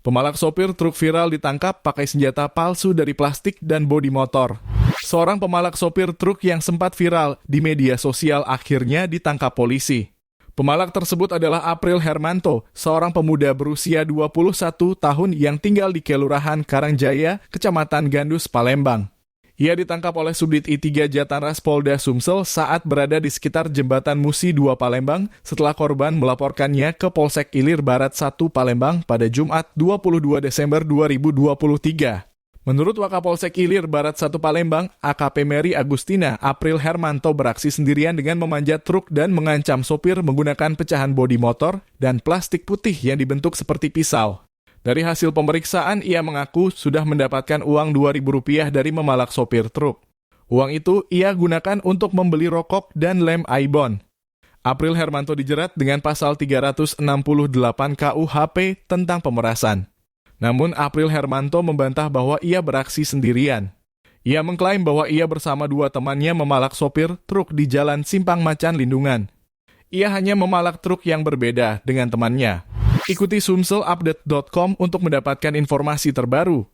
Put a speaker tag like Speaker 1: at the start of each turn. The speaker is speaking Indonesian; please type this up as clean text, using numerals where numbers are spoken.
Speaker 1: Pemalak sopir truk viral ditangkap pakai senjata palsu dari plastik dan bodi motor. Seorang pemalak sopir truk yang sempat viral di media sosial akhirnya ditangkap polisi. Pemalak tersebut adalah April Hermanto, seorang pemuda berusia 21 tahun yang tinggal di Kelurahan Karangjaya, Kecamatan Gandus, Palembang. Ia ditangkap oleh Subdit I3 Jatanras Polda Sumsel saat berada di sekitar Jembatan Musi 2 Palembang setelah korban melaporkannya ke Polsek Ilir Barat 1 Palembang pada Jumat 22 Desember 2023. Menurut Wakapolsek Ilir Barat 1 Palembang, AKP Mary Agustina, April Hermanto beraksi sendirian dengan memanjat truk dan mengancam sopir menggunakan pecahan bodi motor dan plastik putih yang dibentuk seperti pisau. Dari hasil pemeriksaan, ia mengaku sudah mendapatkan uang Rp2.000 dari memalak sopir truk. Uang itu ia gunakan untuk membeli rokok dan lem Aibon. April Hermanto dijerat dengan pasal 368 KUHP tentang pemerasan. Namun April Hermanto membantah bahwa ia beraksi sendirian. Ia mengklaim bahwa ia bersama dua temannya memalak sopir truk di Jalan Simpang Macan Lindungan. Ia hanya memalak truk yang berbeda dengan temannya. Ikuti sumselupdate.com untuk mendapatkan informasi terbaru.